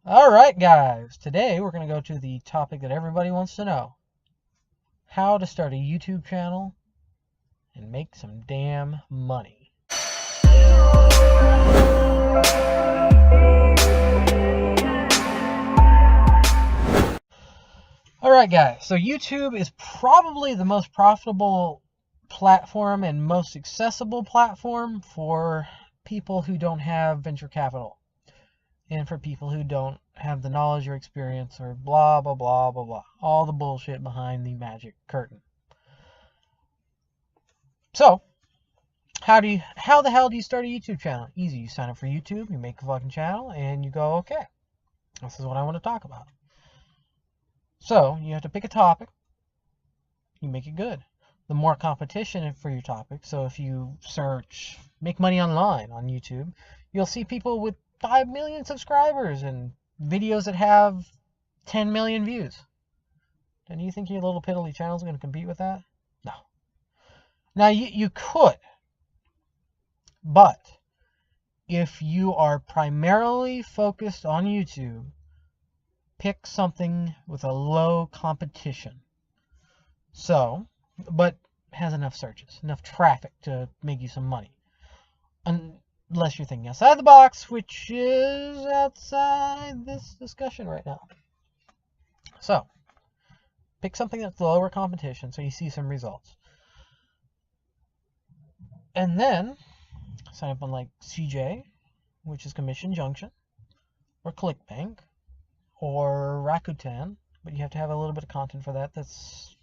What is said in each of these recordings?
Alright guys, today we're going to go to the topic that everybody wants to know. How to start a YouTube channel and make some damn money. Alright guys, so YouTube is probably the most profitable platform and most accessible platform for people who don't have venture capital. And for people who don't have the knowledge or experience or blah, blah, blah, blah, blah. All the bullshit behind the magic curtain. So, how the hell do you start a YouTube channel? Easy. You sign up for YouTube, you make a fucking channel, and you go, okay, this is what I want to talk about. So, you have to pick a topic. You make it good. The more competition for your topic, so if you search make money online on YouTube, you'll see people with 5 million subscribers and videos that have 10 million views. And do you think your little piddly channel is going to compete with that? No. Now, you could. But if you are primarily focused on YouTube, pick something with a low competition. So, but has enough searches, enough traffic to make you some money. Unless you're thinking outside the box, which is outside this discussion right now. So, pick something that's lower competition so you see some results. And then, sign up on like CJ, which is Commission Junction, or ClickBank, or Rakuten, but you have to have a little bit of content for that. That's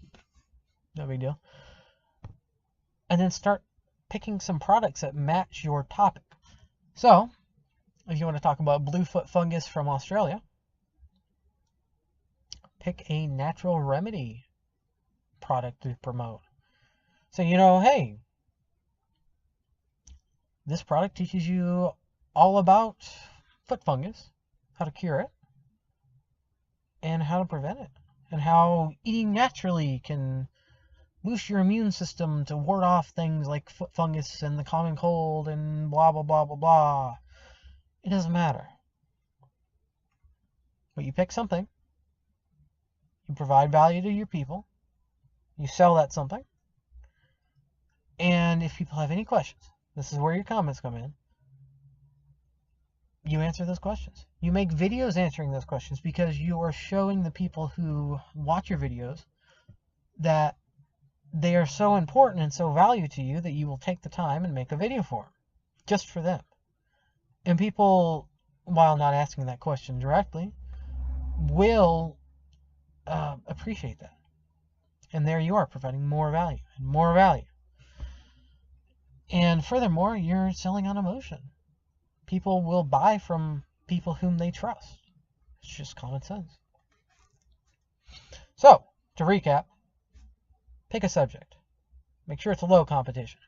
no big deal. And then start picking some products that match your topic. So, if you want to talk about bluefoot fungus from Australia, pick a natural remedy product to promote. So, hey, this product teaches you all about foot fungus, how to cure it, and how to prevent it, and how eating naturally can boost your immune system to ward off things like foot fungus and the common cold and blah, blah, blah, blah, blah. It doesn't matter. But you pick something, you provide value to your people, you sell that something, and if people have any questions, this is where your comments come in, you answer those questions. You make videos answering those questions because you are showing the people who watch your videos that they are so important and so valuable to you that you will take the time and make a video for them, just for them. And people, while not asking that question directly, will appreciate that. And there you are, providing more value and more value. And furthermore, you're selling on emotion. People will buy from people whom they trust. It's just common sense. So, to recap, pick a subject. Make sure it's a low competition.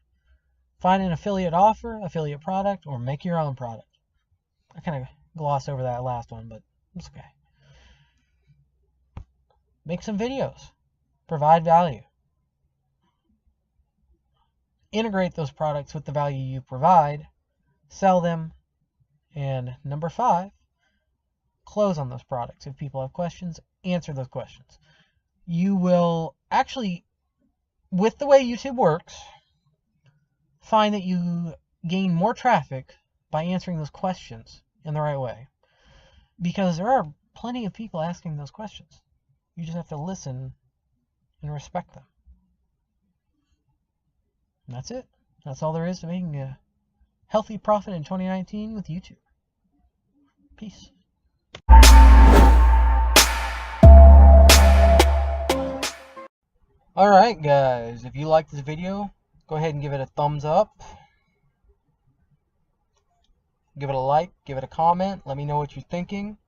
Find an affiliate offer, affiliate product, or make your own product. I kind of glossed over that last one, but it's okay. Make some videos. Provide value. Integrate those products with the value you provide. Sell them. And number 5, close on those products. If people have questions, answer those questions. You will actually, with the way YouTube works, find that you gain more traffic by answering those questions in the right way. Because there are plenty of people asking those questions. You just have to listen and respect them. And that's it. That's all there is to making a healthy profit in 2019 with YouTube. Peace. Alright guys, if you like this video, go ahead and give it a thumbs up. Give it a like, give it a comment, let me know what you're thinking.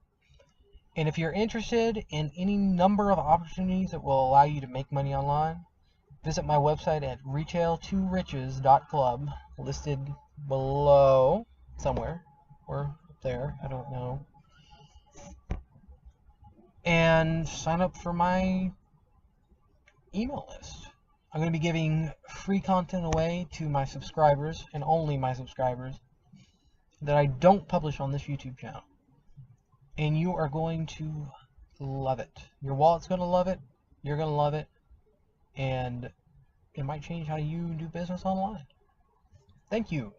And if you're interested in any number of opportunities that will allow you to make money online, visit my website at retail2riches.club, listed below somewhere, or up there, I don't know. And sign up for my email list. I'm going to be giving free content away to my subscribers, and only my subscribers, that I don't publish on this YouTube channel. and you are going to love it. Your wallet's going to love it. You're going to love it. And it might change how you do business online. Thank you.